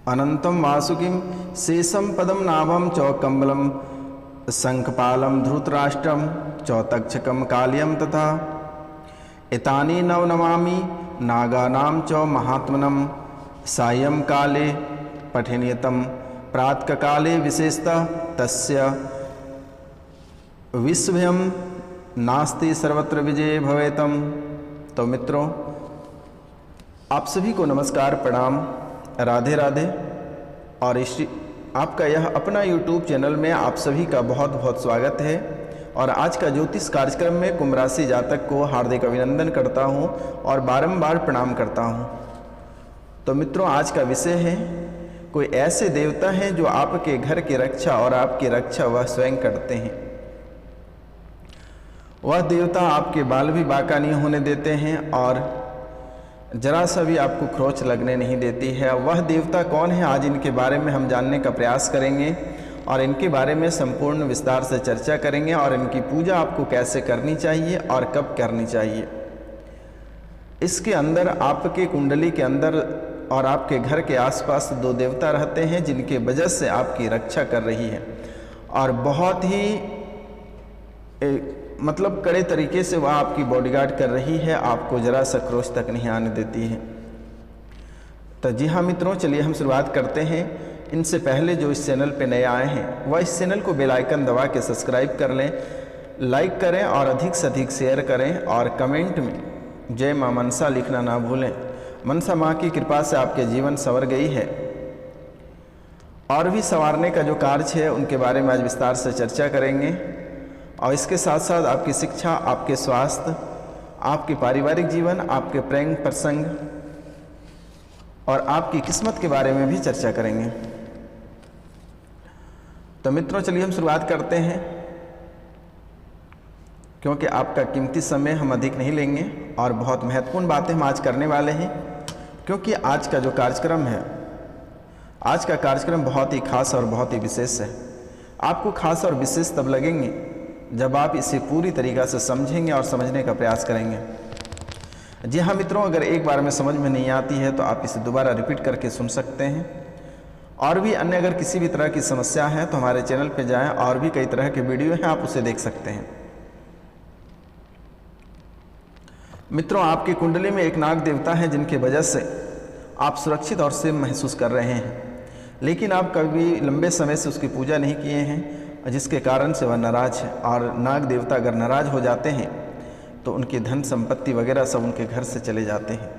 अनंतं वासुकिं शेषं पदं नाभं च कम्बलं शङ्खपालं धृतराष्ट्रं च तक्षकं काल्यं तथा एतानि नवनमामि नागानां च महात्मनं सायंकाले पठनीयतं प्रातःकाले विशेषतः तस्य विस्मयं नास्ति सर्वत्र विजय भवेतम। तो मित्रों, आप सभी को नमस्कार, प्रणाम, राधे राधे। और आपका यह अपना YouTube चैनल में आप सभी का बहुत बहुत स्वागत है। और आज का ज्योतिष कार्यक्रम में कुंभ राशि जातक को हार्दिक अभिनंदन करता हूं और बारंबार प्रणाम करता हूं। तो मित्रों, आज का विषय है, कोई ऐसे देवता हैं जो आपके घर की रक्षा और आपकी रक्षा वह स्वयं करते हैं। वह देवता आपके बाल भी बांका नहीं होने देते हैं और जरा सा भी आपको खरोंच लगने नहीं देती है। वह देवता कौन है, आज इनके बारे में हम जानने का प्रयास करेंगे और इनके बारे में संपूर्ण विस्तार से चर्चा करेंगे और इनकी पूजा आपको कैसे करनी चाहिए और कब करनी चाहिए। इसके अंदर आपके कुंडली के अंदर और आपके घर के आसपास दो देवता रहते हैं जिनके वजह से आपकी रक्षा कर रही है और बहुत ही मतलब कड़े तरीके से वह आपकी बॉडीगार्ड कर रही है, आपको जरा सा खरोंच तक नहीं आने देती है। तो जी हाँ मित्रों, चलिए हम शुरुआत करते हैं। इनसे पहले जो इस चैनल पे नए आए हैं वह इस चैनल को बेल आइकन दबा के सब्सक्राइब कर लें, लाइक करें और अधिक से अधिक शेयर करें और कमेंट में जय माँ मनसा लिखना ना भूलें। मनसा माँ की कृपा से आपके जीवन संवर गई है और भी संवारने का जो कार्य है उनके बारे में आज विस्तार से चर्चा करेंगे। और इसके साथ साथ आपकी शिक्षा, आपके स्वास्थ्य, आपके पारिवारिक जीवन, आपके प्रेम प्रसंग और आपकी किस्मत के बारे में भी चर्चा करेंगे। तो मित्रों, चलिए हम शुरुआत करते हैं, क्योंकि आपका कीमती समय हम अधिक नहीं लेंगे और बहुत महत्वपूर्ण बातें हम आज करने वाले हैं। क्योंकि आज का जो कार्यक्रम है, आज का कार्यक्रम बहुत ही खास और बहुत ही विशेष है। आपको खास और विशेष तब लगेंगे जब आप इसे पूरी तरीक़ा से समझेंगे और समझने का प्रयास करेंगे। जी हाँ मित्रों, अगर एक बार में समझ में नहीं आती है तो आप इसे दोबारा रिपीट करके सुन सकते हैं। और भी अन्य अगर किसी भी तरह की समस्या है तो हमारे चैनल पर जाएं, और भी कई तरह के वीडियो हैं, आप उसे देख सकते हैं। मित्रों, आपकी कुंडली में एक नाग देवता है जिनकी वजह से आप सुरक्षित और सेफ महसूस कर रहे हैं, लेकिन आप कभी लंबे समय से उसकी पूजा नहीं किए हैं, जिसके कारण से वह नाराज है। और नाग देवता अगर नाराज हो जाते हैं तो उनकी धन संपत्ति वगैरह सब उनके घर से चले जाते हैं।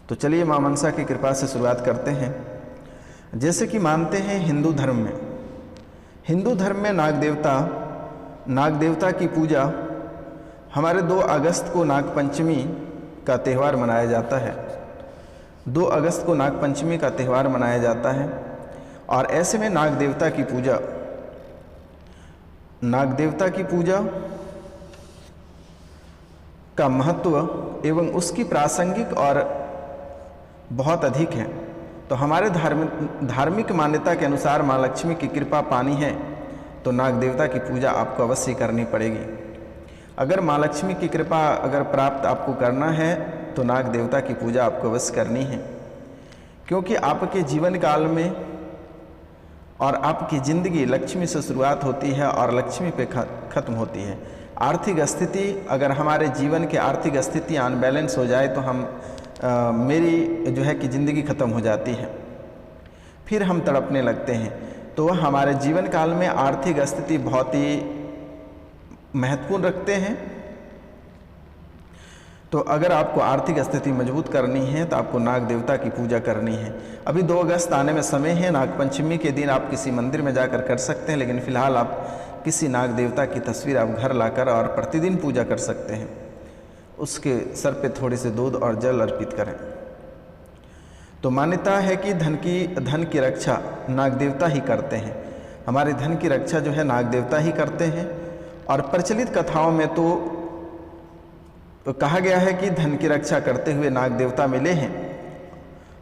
तो चलिए माँ मनसा की कृपा से शुरुआत करते हैं। जैसे कि मानते हैं हिंदू धर्म में नाग देवता की पूजा हमारे 2 अगस्त को नागपंचमी का त्यौहार मनाया जाता है। 2 अगस्त को नागपंचमी का त्यौहार मनाया जाता है और ऐसे में नाग देवता की पूजा का महत्व एवं उसकी प्रासंगिक और बहुत अधिक है। तो हमारे धार्मिक मान्यता के अनुसार माँ लक्ष्मी की कृपा पानी है तो नाग देवता की पूजा आपको अवश्य करनी पड़ेगी। अगर माँ लक्ष्मी की कृपा अगर प्राप्त आपको करना है तो नाग देवता की पूजा आपको अवश्य करनी है, क्योंकि आपके जीवन काल में और आपकी ज़िंदगी लक्ष्मी से शुरुआत होती है और लक्ष्मी पे ख़त्म होती है। आर्थिक स्थिति, अगर हमारे जीवन की आर्थिक स्थिति अनबैलेंस हो जाए तो मेरी जो है कि ज़िंदगी ख़त्म हो जाती है, फिर हम तड़पने लगते हैं। तो वह हमारे जीवन काल में आर्थिक स्थिति बहुत ही महत्वपूर्ण रखते हैं। तो अगर आपको आर्थिक स्थिति मजबूत करनी है तो आपको नाग देवता की पूजा करनी है। अभी 2 अगस्त आने में समय है, नागपंचमी के दिन आप किसी मंदिर में जाकर कर सकते हैं, लेकिन फिलहाल आप किसी नाग देवता की तस्वीर आप घर लाकर और प्रतिदिन पूजा कर सकते हैं। उसके सर पे थोड़े से दूध और जल अर्पित करें। तो मान्यता है कि धन की रक्षा नाग देवता ही करते हैं। हमारे धन की रक्षा जो है नाग देवता ही करते हैं। और प्रचलित कथाओं में तो कहा गया है कि धन की रक्षा करते हुए नाग देवता मिले हैं।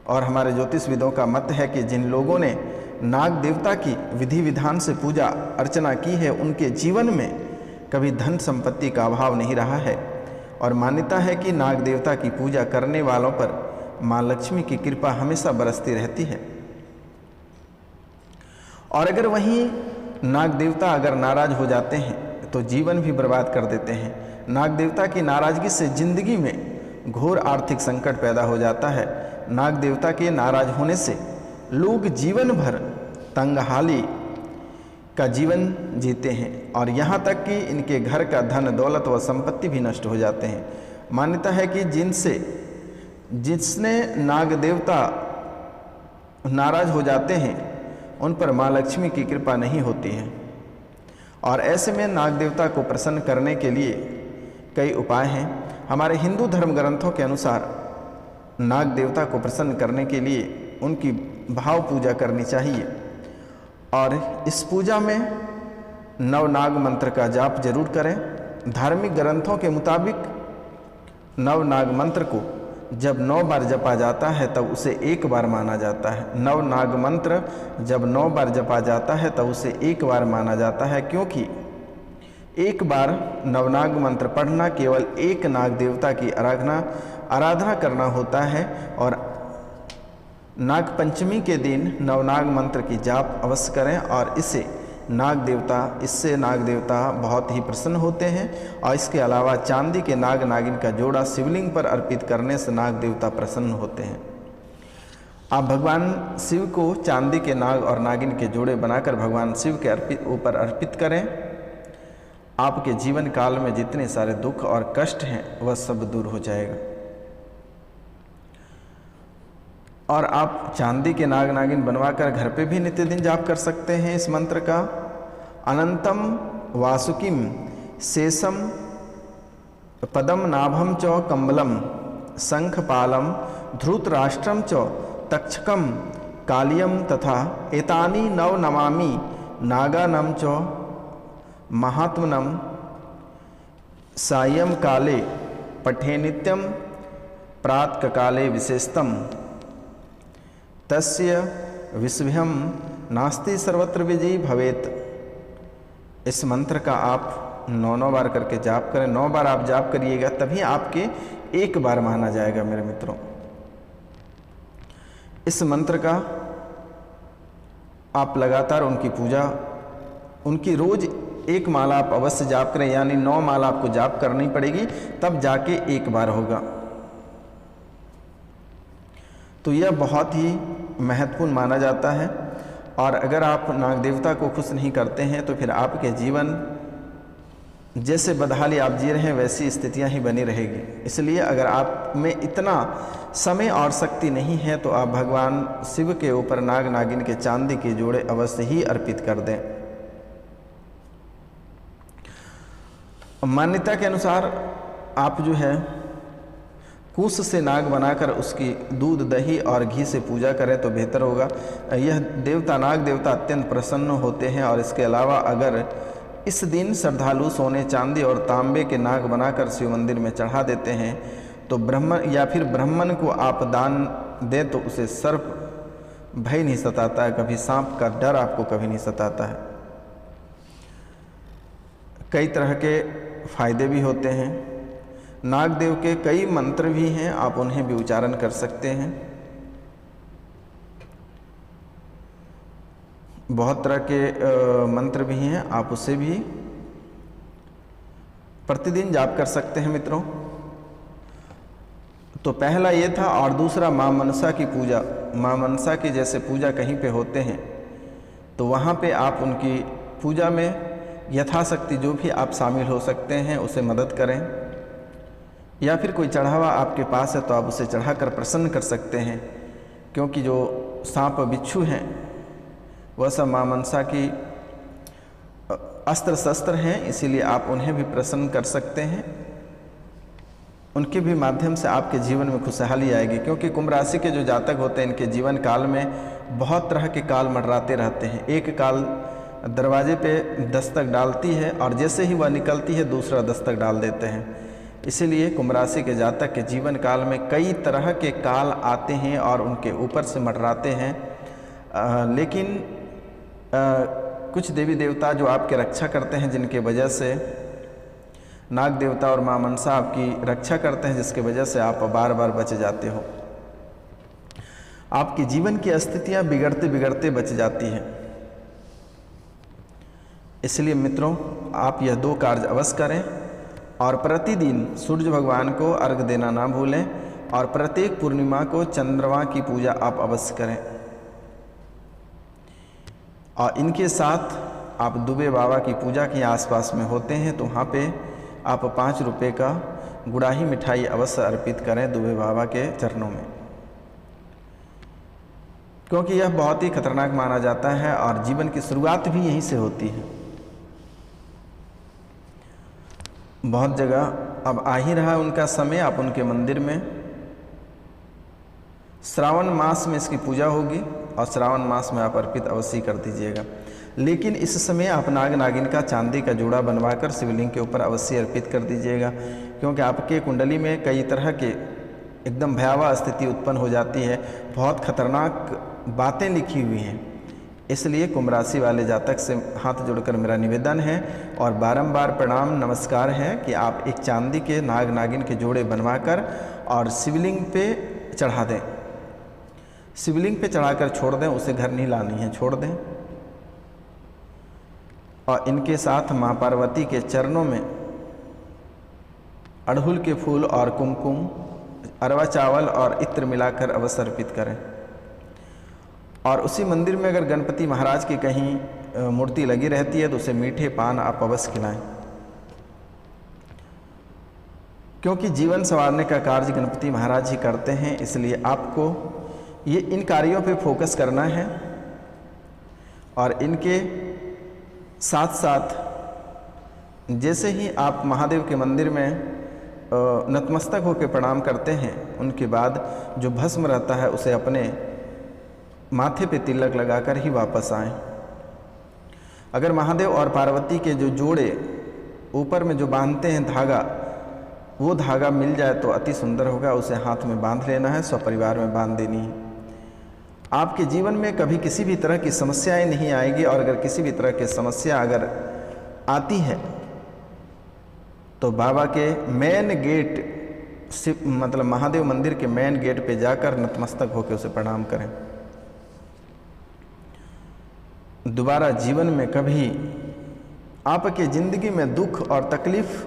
और हमारे ज्योतिषविदों का मत है कि जिन लोगों ने नाग देवता की विधि विधान से पूजा अर्चना की है उनके जीवन में कभी धन संपत्ति का अभाव नहीं रहा है। और मान्यता है कि नाग देवता की पूजा करने वालों पर माँ लक्ष्मी की कृपा हमेशा बरसती रहती है। और अगर वहीं नाग देवता अगर नाराज हो जाते हैं तो जीवन भी बर्बाद कर देते हैं। नाग देवता की नाराज़गी से जिंदगी में घोर आर्थिक संकट पैदा हो जाता है। नाग देवता के नाराज होने से लोग जीवन भर तंगहाली का जीवन जीते हैं और यहाँ तक कि इनके घर का धन दौलत व संपत्ति भी नष्ट हो जाते हैं। मान्यता है कि जिसने नाग देवता नाराज हो जाते हैं उन पर माँ लक्ष्मी की कृपा नहीं होती है। और ऐसे में नाग देवता को प्रसन्न करने के लिए कई उपाय हैं। हमारे हिंदू धर्म ग्रंथों के अनुसार नाग देवता को प्रसन्न करने के लिए उनकी भाव पूजा करनी चाहिए और इस पूजा में नवनाग मंत्र का जाप जरूर करें। धार्मिक ग्रंथों के मुताबिक नवनाग मंत्र को जब 9 बार जपा जाता है तब उसे 1 बार माना जाता है। नवनाग मंत्र जब 9 बार जपा जाता है तब उसे 1 बार माना जाता है, क्योंकि 1 बार नवनाग मंत्र पढ़ना केवल एक नाग देवता की आराधना करना होता है। और नाग पंचमी के दिन नवनाग मंत्र की जाप अवश्य करें और इससे नाग देवता बहुत ही प्रसन्न होते हैं। और इसके अलावा चांदी के नाग नागिन का जोड़ा शिवलिंग पर अर्पित करने से नाग देवता प्रसन्न होते हैं। आप भगवान शिव को चांदी के नाग और नागिन के जोड़े बनाकर भगवान शिव के ऊपर अर्पित करें। आपके जीवन काल में जितने सारे दुख और कष्ट हैं वह सब दूर हो जाएगा। और आप चांदी के नाग नागिन बनवाकर घर पे भी नित्य दिन जाप कर सकते हैं इस मंत्र का। अनंतम वासुकिम शेषम पदम नाभम च कम्बलम शंखपालम धृतराष्ट्रम च तक्षकम कालियम तथा एतानि नव नमामि नागानम च महात्मनम सायं काले पठे नित्यम प्रातःकाले विशेषतम तस्य विस्भ्यम नास्ति सर्वत्र विजयी भवेत। इस मंत्र का आप 9 बार करके जाप करें। 9 बार आप जाप करिएगा तभी आपके 1 बार माना जाएगा। मेरे मित्रों, इस मंत्र का आप लगातार उनकी पूजा, उनकी रोज 1 माला आप अवश्य जाप करें, यानी 9 माला आपको जाप करनी पड़ेगी तब जाके 1 बार होगा। तो यह बहुत ही महत्वपूर्ण माना जाता है। और अगर आप नाग देवता को खुश नहीं करते हैं तो फिर आपके जीवन जैसे बदहाली आप जी रहे हैं वैसी स्थितियां ही बनी रहेगी। इसलिए अगर आप में इतना समय और शक्ति नहीं है तो आप भगवान शिव के ऊपर नाग नागिन के चांदी के जोड़े अवश्य ही अर्पित कर दें। मान्यता के अनुसार आप जो है कुश से नाग बनाकर उसकी दूध दही और घी से पूजा करें तो बेहतर होगा। यह देवता नाग देवता अत्यंत प्रसन्न होते हैं। और इसके अलावा अगर इस दिन श्रद्धालु सोने चांदी और तांबे के नाग बनाकर शिव मंदिर में चढ़ा देते हैं तो ब्राह्मण को आप दान दें तो उसे सर्प भय नहीं सताता है, कभी सांप का डर आपको कभी नहीं सताता है। कई तरह के फायदे भी होते हैं। नागदेव के कई मंत्र भी हैं, आप उन्हें भी उच्चारण कर सकते हैं। बहुत तरह के मंत्र भी हैं, आप उसे भी प्रतिदिन जाप कर सकते हैं मित्रों। तो पहला ये था। और दूसरा, माँ मनसा की पूजा। माँ मनसा की जैसे पूजा कहीं पे होते हैं तो वहाँ पे आप उनकी पूजा में यथाशक्ति जो भी आप शामिल हो सकते हैं उसे मदद करें। या फिर कोई चढ़ावा आपके पास है तो आप उसे चढ़ाकर प्रसन्न कर सकते हैं, क्योंकि जो सांप बिच्छू हैं वह सब माँ मनसा की अस्त्र शस्त्र हैं, इसीलिए आप उन्हें भी प्रसन्न कर सकते हैं। उनके भी माध्यम से आपके जीवन में खुशहाली आएगी। क्योंकि कुंभ राशि के जो जातक होते हैं इनके जीवन काल में बहुत तरह के काल मंडराते रहते हैं। एक काल दरवाजे पे दस्तक डालती है और जैसे ही वह निकलती है दूसरा दस्तक डाल देते हैं। इसीलिए कुंभ राशि के जातक के जीवन काल में कई तरह के काल आते हैं और उनके ऊपर से मंडराते हैं। लेकिन कुछ देवी देवता जो आपके रक्षा करते हैं, जिनके वजह से नाग देवता और माँ मनसा आपकी रक्षा करते हैं, जिसके वजह से आप बार बार बच जाते हो। आपके जीवन की स्थितियां बिगड़ते बिगड़ते बच जाती हैं। इसलिए मित्रों, आप यह 2 कार्य अवश्य करें और प्रतिदिन सूर्य भगवान को अर्घ देना ना भूलें और प्रत्येक पूर्णिमा को चंद्रमा की पूजा आप अवश्य करें। और इनके साथ आप दुबे बाबा की पूजा के आसपास में होते हैं तो वहाँ पे आप 5 रुपये का गुड़ाही मिठाई अवश्य अर्पित करें दुबे बाबा के चरणों में, क्योंकि यह बहुत ही खतरनाक माना जाता है और जीवन की शुरुआत भी यहीं से होती है। बहुत जगह अब आ ही रहा उनका समय, आप उनके मंदिर में श्रावण मास में इसकी पूजा होगी और श्रावण मास में आप अर्पित अवश्य कर दीजिएगा। लेकिन इस समय आप नाग नागिन का चांदी का जोड़ा बनवाकर शिवलिंग के ऊपर अवश्य अर्पित कर दीजिएगा, क्योंकि आपके कुंडली में कई तरह के एकदम भयावह स्थिति उत्पन्न हो जाती है, बहुत खतरनाक बातें लिखी हुई हैं। इसलिए कुंभ राशि वाले जातक से हाथ जोड़कर मेरा निवेदन है और बारंबार प्रणाम नमस्कार है कि आप एक चांदी के नाग नागिन के जोड़े बनवाकर और शिवलिंग पे चढ़ा दें। शिवलिंग पे चढ़ाकर छोड़ दें, उसे घर नहीं लानी है, छोड़ दें। और इनके साथ माँ पार्वती के चरणों में अड़हुल के फूल और कुमकुम, अरवा चावल और इत्र मिलाकर अवश्य अर्पित करें। और उसी मंदिर में अगर गणपति महाराज की कहीं मूर्ति लगी रहती है तो उसे मीठे पान आप अवश्य खिलाएं, क्योंकि जीवन संवारने का कार्य गणपति महाराज ही करते हैं। इसलिए आपको ये इन कार्यों पे फोकस करना है और इनके साथ साथ जैसे ही आप महादेव के मंदिर में नतमस्तक होकर प्रणाम करते हैं, उनके बाद जो भस्म रहता है उसे अपने माथे पे तिलक लगाकर ही वापस आएं। अगर महादेव और पार्वती के जो जोड़े ऊपर में जो बांधते हैं धागा, वो धागा मिल जाए तो अति सुंदर होगा, उसे हाथ में बांध लेना है, सपरिवार में बांध देनी है। आपके जीवन में कभी किसी भी तरह की समस्याएं नहीं आएगी और अगर किसी भी तरह की समस्या अगर आती है तो बाबा के मेन गेट मतलब महादेव मंदिर के मेन गेट पे जाकर नतमस्तक होकर उसे प्रणाम करें। दोबारा जीवन में कभी आपके ज़िंदगी में दुख और तकलीफ़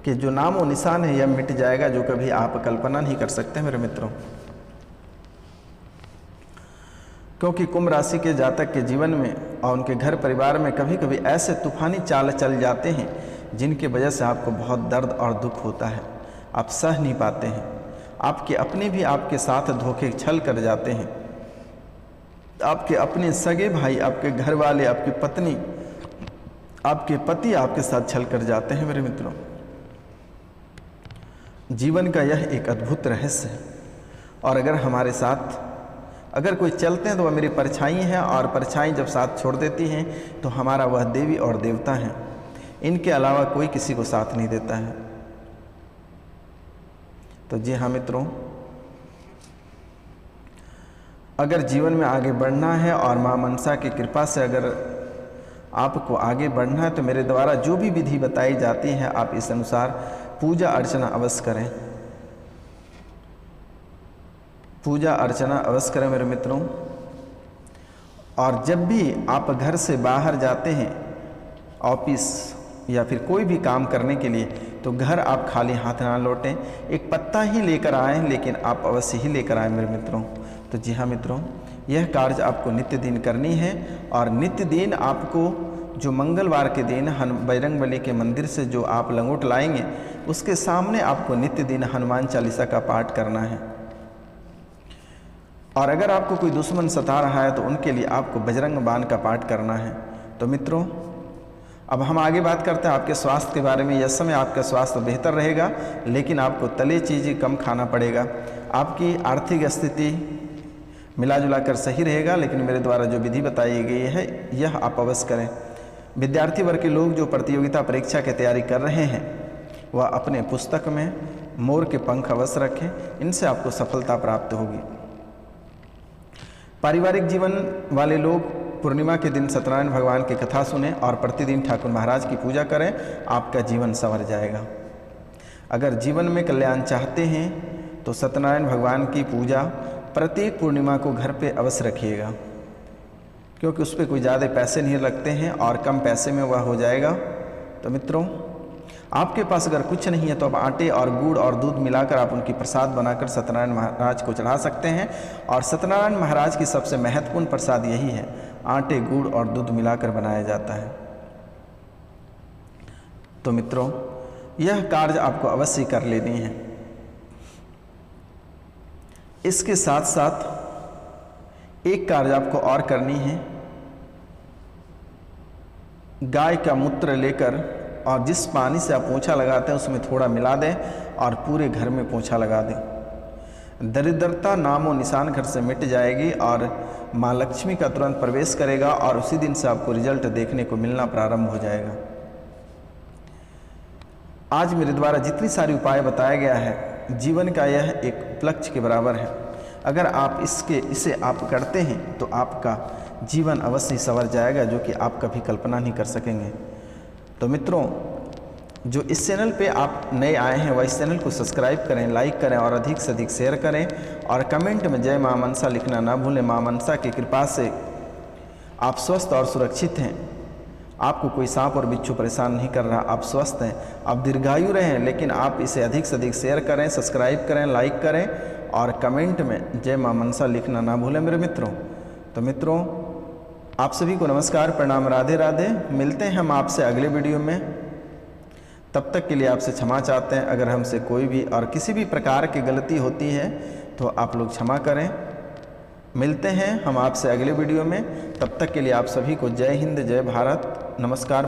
के जो नामो निशान है यह मिट जाएगा, जो कभी आप कल्पना नहीं कर सकते मेरे मित्रों। क्योंकि कुंभ राशि के जातक के जीवन में और उनके घर परिवार में कभी कभी ऐसे तूफानी चाल चल जाते हैं जिनकी वजह से आपको बहुत दर्द और दुख होता है, आप सह नहीं पाते हैं। आपके अपने भी आपके साथ धोखे छल कर जाते हैं, आपके अपने सगे भाई, आपके घर वाले, आपकी पत्नी, आपके पति आपके साथ छल कर जाते हैं मेरे मित्रों। जीवन का यह एक अद्भुत रहस्य है और अगर हमारे साथ अगर कोई चलते हैं तो वह मेरी परछाई है और परछाई जब साथ छोड़ देती हैं तो हमारा वह देवी और देवता है, इनके अलावा कोई किसी को साथ नहीं देता है। तो जी हाँ मित्रों, अगर जीवन में आगे बढ़ना है और माँ मनसा की कृपा से अगर आपको आगे बढ़ना है तो मेरे द्वारा जो भी विधि बताई जाती है आप इस अनुसार पूजा अर्चना अवश्य करें। पूजा अर्चना अवश्य करें मेरे मित्रों। और जब भी आप घर से बाहर जाते हैं ऑफिस या फिर कोई भी काम करने के लिए, तो घर आप खाली हाथ ना लौटें, एक पत्ता ही लेकर आएँ, लेकिन आप अवश्य ही लेकर आएँ मेरे मित्रों। तो जी हाँ मित्रों, यह कार्य आपको नित्य दिन करनी है और नित्य दिन आपको जो मंगलवार के दिन बजरंगबली के मंदिर से जो आप लंगोट लाएंगे उसके सामने आपको नित्य दिन हनुमान चालीसा का पाठ करना है। और अगर आपको कोई दुश्मन सता रहा है तो उनके लिए आपको बजरंग बाण का पाठ करना है। तो मित्रों, अब हम आगे बात करते हैं आपके स्वास्थ्य के बारे में। यह समय आपका स्वास्थ्य बेहतर रहेगा, लेकिन आपको तले चीज़ें कम खाना पड़ेगा। आपकी आर्थिक स्थिति मिला जुला कर सही रहेगा, लेकिन मेरे द्वारा जो विधि बताई गई है यह आप अवश्य करें। विद्यार्थी वर्ग के लोग जो प्रतियोगिता परीक्षा की तैयारी कर रहे हैं वह अपने पुस्तक में मोर के पंख अवश्य रखें, इनसे आपको सफलता प्राप्त होगी। पारिवारिक जीवन वाले लोग पूर्णिमा के दिन सत्यनारायण भगवान की कथा सुनें और प्रतिदिन ठाकुर महाराज की पूजा करें, आपका जीवन संवर जाएगा। अगर जीवन में कल्याण चाहते हैं तो सत्यनारायण भगवान की पूजा प्रत्येक पूर्णिमा को घर पे अवश्य रखिएगा, क्योंकि उस पर कोई ज़्यादा पैसे नहीं लगते हैं और कम पैसे में वह हो जाएगा। तो मित्रों, आपके पास अगर कुछ नहीं है तो आप आटे और गुड़ और दूध मिलाकर आप उनकी प्रसाद बनाकर सत्यनारायण महाराज को चढ़ा सकते हैं। और सत्यनारायण महाराज की सबसे महत्वपूर्ण प्रसाद यही है, आटे गुड़ और दूध मिलाकर बनाया जाता है। तो मित्रों, यह कार्य आपको अवश्य कर लेनी है। इसके साथ साथ एक कार्य आपको और करनी है, गाय का मूत्र लेकर और जिस पानी से आप पोंछा लगाते हैं उसमें थोड़ा मिला दें और पूरे घर में पोंछा लगा दें। दरिद्रता नामो निशान घर से मिट जाएगी और माँ लक्ष्मी का तुरंत प्रवेश करेगा और उसी दिन से आपको रिजल्ट देखने को मिलना प्रारंभ हो जाएगा। आज मेरे द्वारा जितनी सारी उपाय बताया गया है, जीवन का यह एक लक्ष्य के बराबर है। अगर आप इसे आप करते हैं तो आपका जीवन अवश्य संवर जाएगा, जो कि आप कभी कल्पना नहीं कर सकेंगे। तो मित्रों, जो इस चैनल पे आप नए आए हैं वह इस चैनल को सब्सक्राइब करें, लाइक करें और अधिक से अधिक शेयर करें और कमेंट में जय मां मनसा लिखना ना भूलें। मां मनसा की कृपा से आप स्वस्थ और सुरक्षित हैं। आपको कोई सांप और बिच्छू परेशान नहीं कर रहा, आप स्वस्थ हैं, आप दीर्घायु रहें। लेकिन आप इसे अधिक से अधिक शेयर करें, सब्सक्राइब करें, लाइक करें और कमेंट में जय मां मनसा लिखना ना भूलें मेरे मित्रों। तो मित्रों, आप सभी को नमस्कार, प्रणाम, राधे राधे। मिलते हैं हम आपसे अगले वीडियो में। तब तक के लिए आपसे क्षमा चाहते हैं। अगर हमसे कोई भी और किसी भी प्रकार की गलती होती है तो आप लोग क्षमा करें। मिलते हैं हम आपसे अगले वीडियो में। तब तक के लिए आप सभी को जय हिंद, जय भारत, नमस्कार।